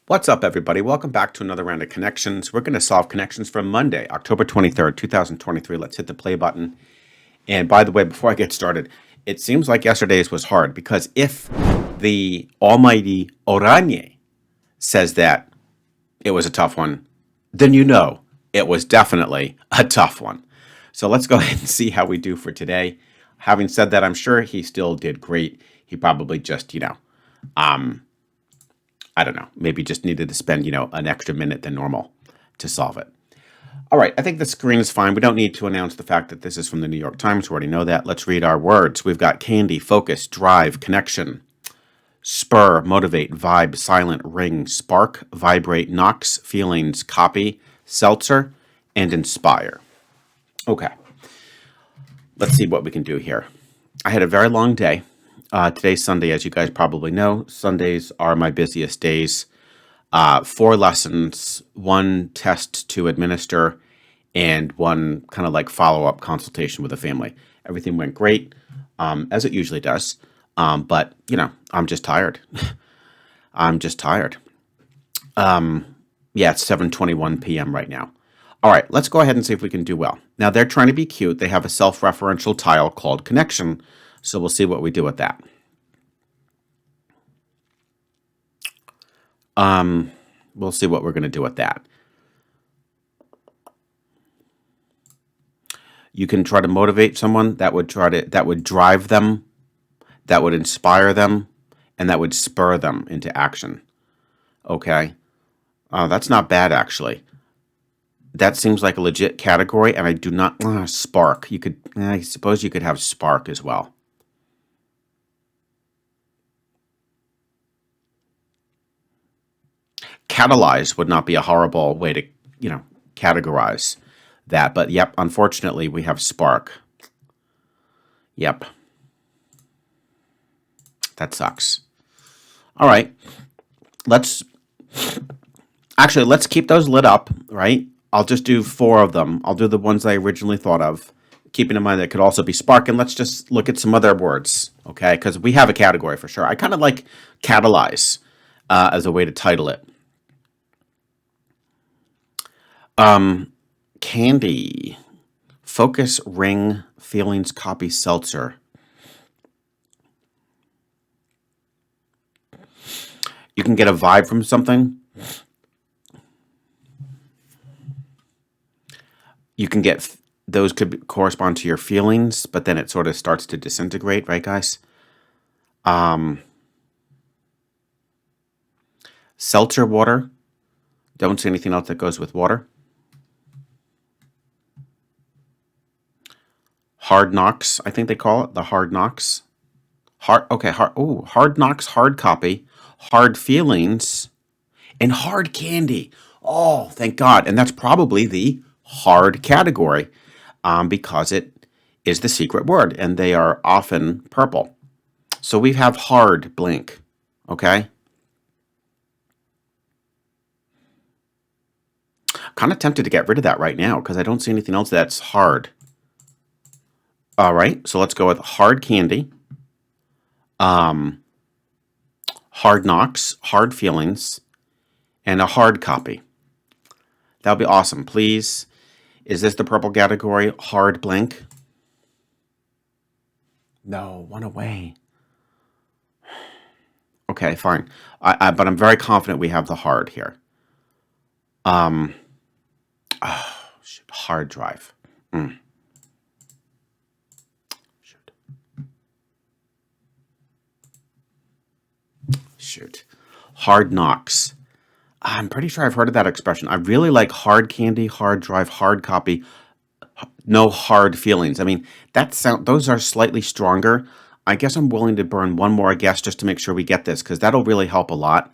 What's up, everybody? Welcome back to another round of connections. We're going to solve connections from Monday, October 23rd, 2023. Let's hit the play button. And by the way, before I get started, it seems like yesterday's was hard because if the almighty Oranje says that it was a tough one, then you know it was definitely a tough one. So let's go ahead and see how we do for today. Having said that, I'm sure he still did great. He probably just, I don't know, maybe just needed to spend, an extra minute than normal to solve it. All right, I think the screen is fine. We don't need to announce the fact that this is from the New York Times. We already know that. Let's read our words. We've got candy, focus, drive, connection, spur, motivate, vibe, silent, ring, spark, vibrate, knocks, feelings, copy, seltzer, and inspire. Okay, let's see what we can do here. I had a very long day. Today's Sunday, as you guys probably know. Sundays are my busiest days. 4 lessons, 1 test to administer, and 1 kind of like follow-up consultation with the family. Everything went great, as it usually does. But, I'm just tired. I'm just tired. Yeah, it's 7:21 p.m. right now. All right, let's go ahead and see if we can do well. Now, they're trying to be cute. They have a self-referential tile called connection. So we'll see what we do with that. We'll see what we're going to do with that. You can try to motivate someone that would drive them, that would inspire them, and that would spur them into action. Okay, that's not bad actually. That seems like a legit category, and I do not spark. I suppose you could have spark as well. Catalyze would not be a horrible way to, categorize that. But yep, unfortunately, we have spark. Yep. That sucks. All right. Let's keep those lit up, right? I'll just do 4 of them. I'll do the ones I originally thought of, keeping in mind that it could also be spark. And let's just look at some other words, okay? Because we have a category for sure. I kind of like catalyze as a way to title it. Candy, focus, ring, feelings, copy, seltzer. You can get a vibe from something. You can get, those could correspond to your feelings, but then it sort of starts to disintegrate, right, guys? Seltzer water. Don't see anything else that goes with water. Hard knocks, I think they call it, the hard knocks. Hard knocks, hard copy, hard feelings, and hard candy. Oh, thank God. And that's probably the hard category because it is the secret word, and they are often purple. So we have hard blink, okay? Kind of tempted to get rid of that right now because I don't see anything else that's hard. All right, so let's go with hard candy, hard knocks, hard feelings, and a hard copy. That would be awesome. Please, is this the purple category? Hard blink? No, 1 away. Okay, fine. But I'm very confident we have the hard here. Hard drive. Shoot. Hard knocks. I'm pretty sure I've heard of that expression. I really like hard candy, hard drive, hard copy, no hard feelings. I mean, those are slightly stronger. I guess I'm willing to burn 1 more guess just to make sure we get this, because that'll really help a lot.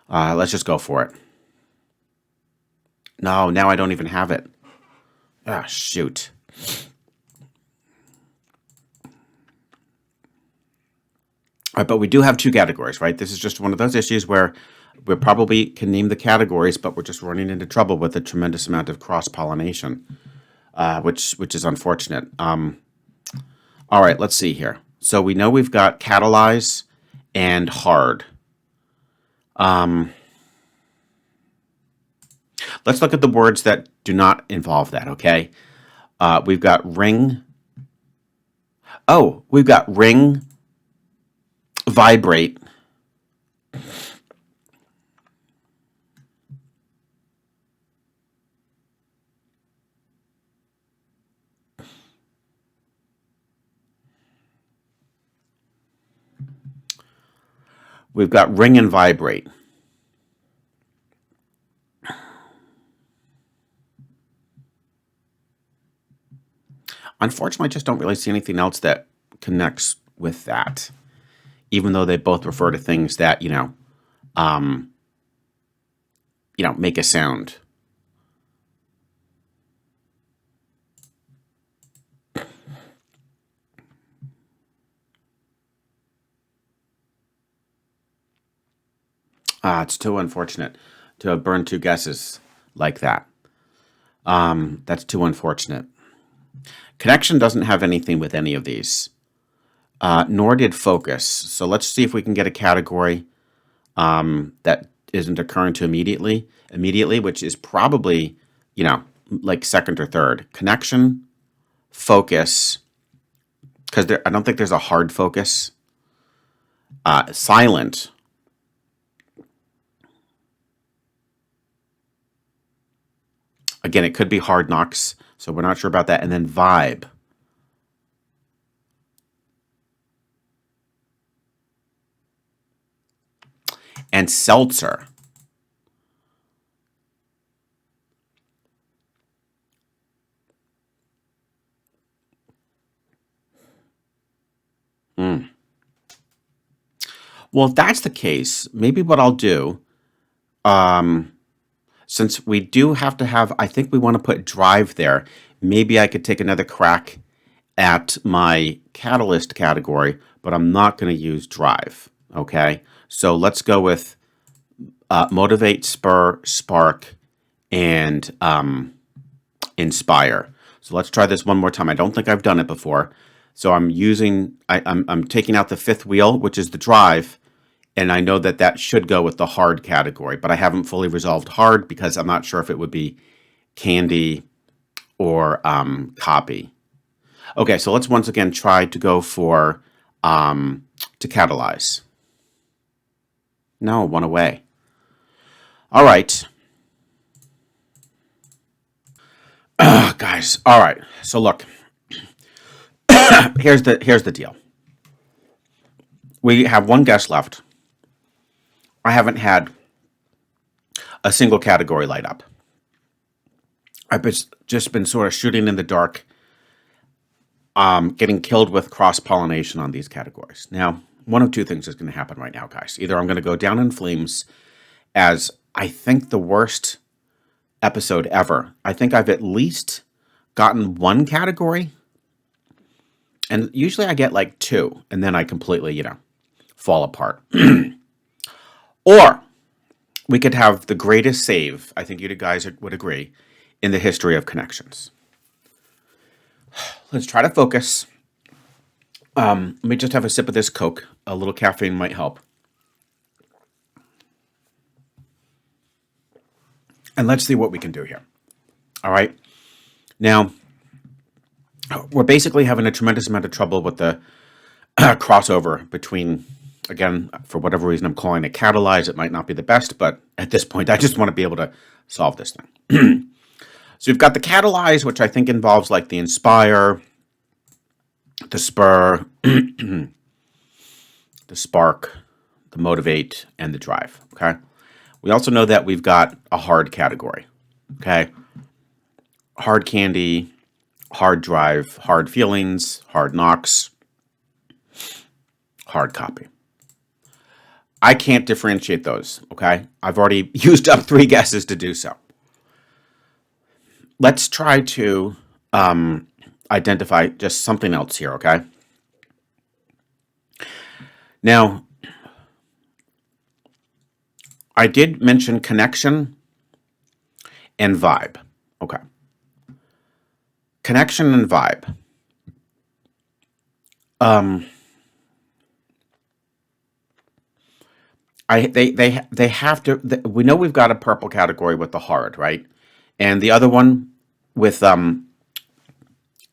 Let's just go for it. No, now I don't even have it. Shoot. All right, but we do have 2 categories, right? This is just one of those issues where we probably can name the categories, but we're just running into trouble with a tremendous amount of cross-pollination, which is unfortunate. All right, let's see here. So we know we've got catalyze and hard. Let's look at the words that do not involve that, okay? We've got ring. Oh, we've got ring, vibrate, we've got ring and vibrate. Unfortunately, I just don't really see anything else that connects with that, even though they both refer to things that, make a sound. It's too unfortunate to have burned two guesses like that. That's too unfortunate. Connection doesn't have anything with any of these, nor did focus. So let's see if we can get a category that isn't occurring to immediately, which is probably, like second or third. Connection, focus, because I don't think there's a hard focus. Silent. Again, it could be hard knocks, so we're not sure about that. And then vibe. And seltzer. Well, if that's the case, maybe what I'll do, since we do have to have, I think we want to put drive there. Maybe I could take another crack at my catalyst category, but I'm not going to use drive. Okay, so let's go with motivate, spur, spark, and inspire. So let's try this one more time. I don't think I've done it before. So I'm taking out the fifth wheel, which is the drive, and I know that that should go with the hard category, but I haven't fully resolved hard because I'm not sure if it would be candy or copy. Okay, so let's once again try to go for to catalyze. No, one away. All right. Guys, all right. So look, here's the deal. We have one guess left. I haven't had a single category light up. I've just been sort of shooting in the dark, getting killed with cross-pollination on these categories. Now, one of two things is going to happen right now, guys. Either I'm going to go down in flames as I think the worst episode ever. I think I've at least gotten one category, and usually I get like two, and then I completely, fall apart. Or we could have the greatest save, I think you guys would agree, in the history of connections. Let's try to focus. Let me just have a sip of this Coke. A little caffeine might help. And let's see what we can do here. All right. Now, we're basically having a tremendous amount of trouble with the crossover between, again, for whatever reason, I'm calling it catalyze. It might not be the best, but at this point, I just want to be able to solve this thing. So we've got the catalyze, which I think involves like the inspire, the spur, the spark, the motivate, and the drive. Okay. We also know that we've got a hard category. Okay. Hard candy, hard drive, hard feelings, hard knocks, hard copy. I can't differentiate those. Okay. I've already used up 3 guesses to do so. Let's try to identify just something else here, okay? Now, I did mention connection and vibe. Okay. Connection and vibe. They have to. We know we've got a purple category with the hard, right? And the other one with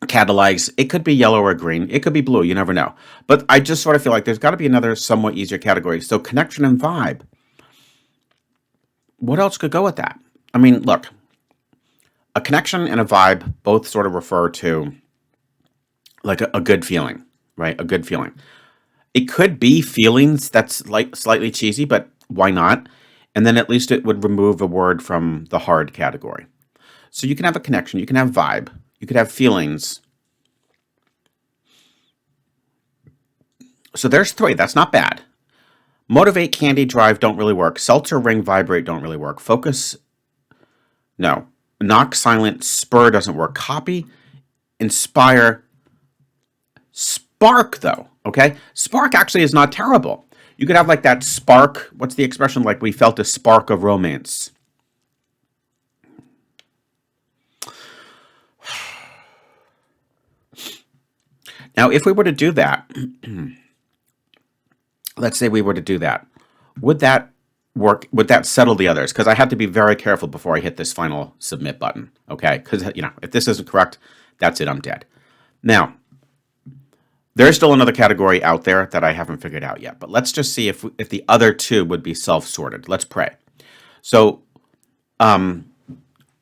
catalyze, it could be yellow or green. It could be blue. You never know. But I just sort of feel like there's got to be another somewhat easier category. So connection and vibe. What else could go with that? I mean, look, a connection and a vibe both sort of refer to like a good feeling, right? A good feeling. It could be feelings. That's like slightly cheesy, but why not? And then at least it would remove a word from the hard category. So you can have a connection, you can have vibe, you could have feelings. So there's three. That's not bad. Motivate, candy, drive don't really work. Seltzer, ring, vibrate don't really work. Focus, no. Knock, silent, spur doesn't work. Copy, inspire, spark though, okay? Spark actually is not terrible. You could have like that spark. What's the expression? Like we felt a spark of romance. Now, if we were to do that, let's say we were to do that, would that work? Would that settle the others? Because I have to be very careful before I hit this final submit button, okay? Because, you know, if this isn't correct, that's it, I'm dead. Now, there's still another category out there that I haven't figured out yet, but let's just see if the other two would be self-sorted. Let's pray. So, let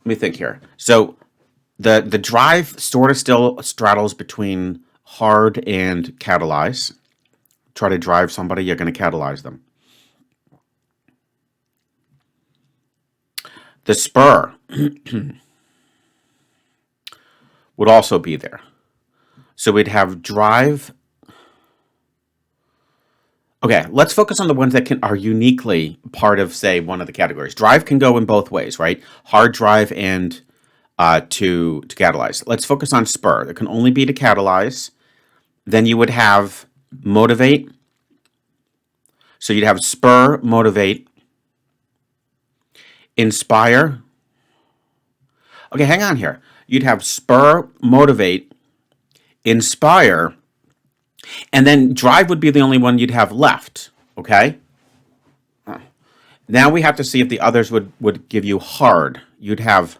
me think here. So, the drive sort of still straddles between hard and catalyze. Try to drive somebody, you're going to catalyze them. The spur would also be there. So we'd have drive. Okay, let's focus on the ones that are uniquely part of, say, one of the categories. Drive can go in both ways, right? Hard drive and to catalyze. Let's focus on spur. It can only be to catalyze. Then you would have motivate. So you'd have spur, motivate, inspire. Okay, hang on here. You'd have spur, motivate, inspire, and then drive would be the only one you'd have left, okay? Now we have to see if the others would give you hard. You'd have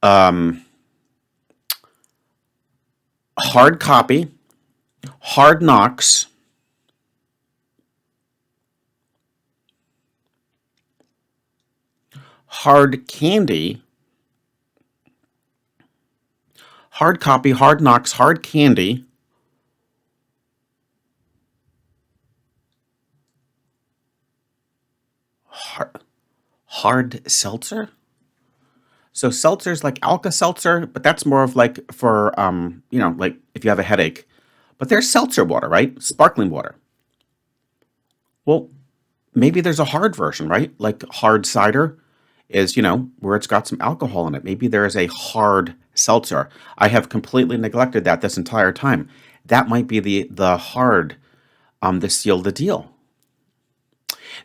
hard copy, hard knocks, hard candy, hard copy, hard knocks, hard candy, hard seltzer. So seltzer's like Alka-Seltzer, but that's more of like for like if you have a headache. But there's seltzer water, right? Sparkling water. Well, maybe there's a hard version, right? Like hard cider is, where it's got some alcohol in it. Maybe there is a hard seltzer. I have completely neglected that this entire time. That might be the hard, the seal the deal.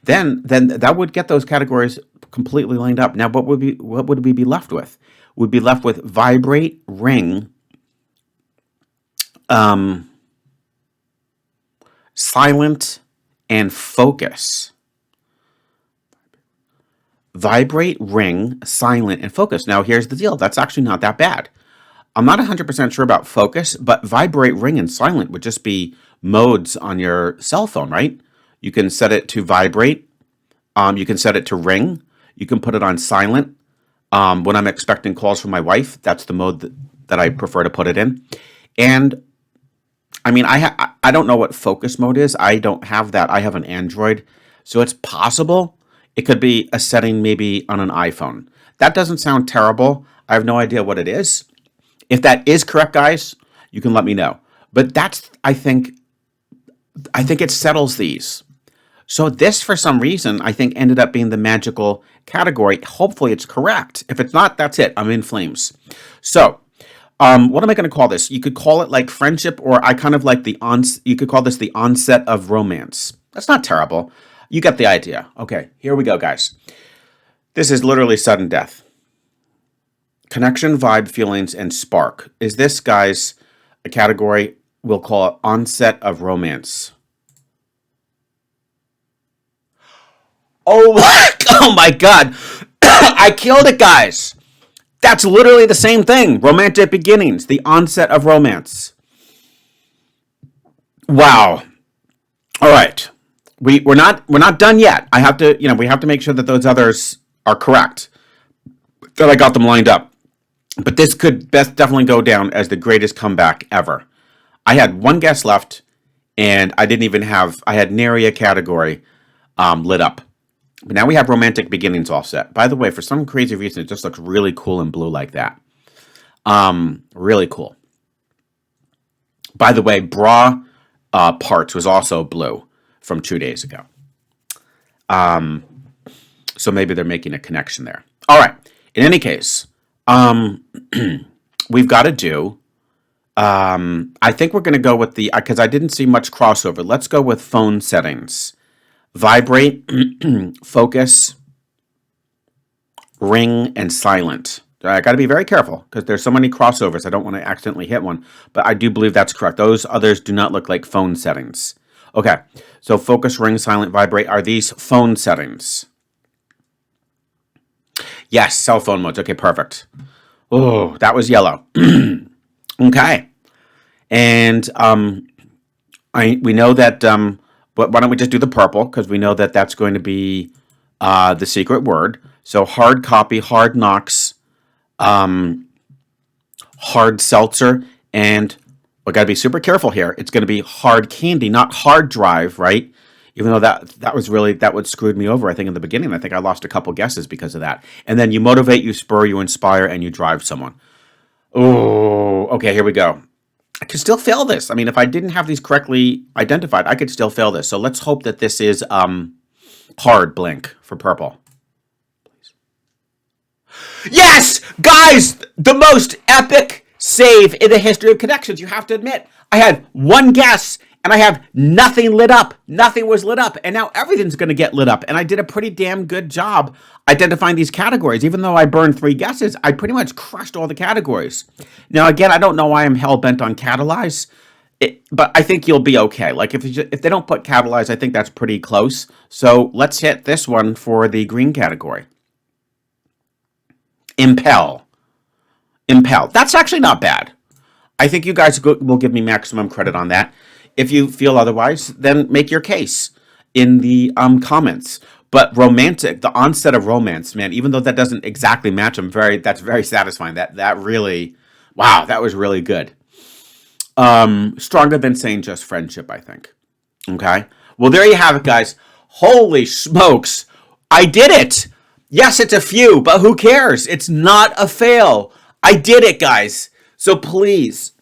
Then that would get those categories completely lined up. Now, what would we be left with? We'd be left with vibrate, ring, silent, and focus. Vibrate, ring, silent, and focus. Now, here's the deal. That's actually not that bad. I'm not 100% sure about focus, but vibrate, ring, and silent would just be modes on your cell phone, right? You can set it to vibrate. You can set it to ring. You can put it on silent. When I'm expecting calls from my wife, that's the mode that I prefer to put it in. And I mean, I don't know what focus mode is. I don't have that. I have an Android. So it's possible it could be a setting maybe on an iPhone. That doesn't sound terrible. I have no idea what it is. If that is correct, guys, you can let me know. But that's, I think it settles these. So this, for some reason, I think ended up being the magical category. Hopefully it's correct. If it's not, that's it. I'm in flames. So what am I going to call this? You could call it like friendship, or I kind of like you could call this the onset of romance. That's not terrible. You get the idea. Okay, here we go, guys. This is literally sudden death. Connection, vibe, feelings, and spark. Is this, guys, a category we'll call it onset of romance? Oh, oh my God. I killed it, guys. That's literally the same thing. Romantic beginnings, the onset of romance. Wow. All right. We're not done yet. I have to, we have to make sure that those others are correct. That I got them lined up. But this could best definitely go down as the greatest comeback ever. I had one guess left, and I had nary a category lit up. But now we have romantic beginnings all set. By the way, for some crazy reason, it just looks really cool in blue like that. Really cool. By the way, bra parts was also blue from 2 days ago. So maybe they're making a connection there. All right. In any case, we've got to do. I think we're going to go with because I didn't see much crossover. Let's go with phone settings. Vibrate, focus, ring, and silent. I got to be very careful because there's so many crossovers. I don't want to accidentally hit one, but I do believe that's correct. Those others do not look like phone settings. Okay, so focus, ring, silent, vibrate. Are these phone settings? Yes, cell phone modes. Okay, perfect. Oh, that was yellow. Okay, and we know that. But why don't we just do the purple? Because we know that that's going to be the secret word. So hard copy, hard knocks, hard seltzer, and we got to be super careful here. It's going to be hard candy, not hard drive, right? Even though that would screwed me over. I think in the beginning, I think I lost a couple guesses because of that. And then you motivate, you spur, you inspire, and you drive someone. Oh, okay. Here we go. I could still fail this. I mean, if I didn't have these correctly identified, I could still fail this. So let's hope that this is hard blink for purple. Yes! Guys, the most epic save in the history of connections. You have to admit, I had one guess and I have nothing lit up. Nothing was lit up. And now everything's going to get lit up. And I did a pretty damn good job identifying these categories. Even though I burned 3 guesses, I pretty much crushed all the categories. Now, again, I don't know why I'm hell-bent on catalyze, but I think you'll be okay. Like, if they don't put catalyze, I think that's pretty close. So let's hit this one for the green category. Impel. Impel. That's actually not bad. I think you guys will give me maximum credit on that. If you feel otherwise, then make your case in the comments. But romantic, the onset of romance, man, even though that doesn't exactly match them, that's very satisfying. That really, wow, that was really good. Stronger than saying just friendship, I think. Okay. Well, there you have it, guys. Holy smokes. I did it. Yes, it's a few, but who cares? It's not a fail. I did it, guys. So please,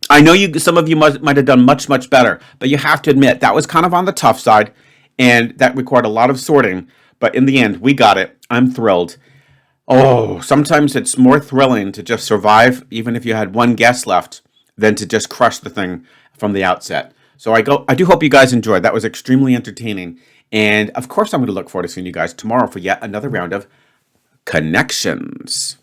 I know some of you might have done much, much better, but you have to admit that was kind of on the tough side, and that required a lot of sorting. But in the end, we got it. I'm thrilled. Oh, sometimes it's more thrilling to just survive, even if you had one guess left, than to just crush the thing from the outset. So I do hope you guys enjoyed. That was extremely entertaining. And of course, I'm going to look forward to seeing you guys tomorrow for yet another round of Connections.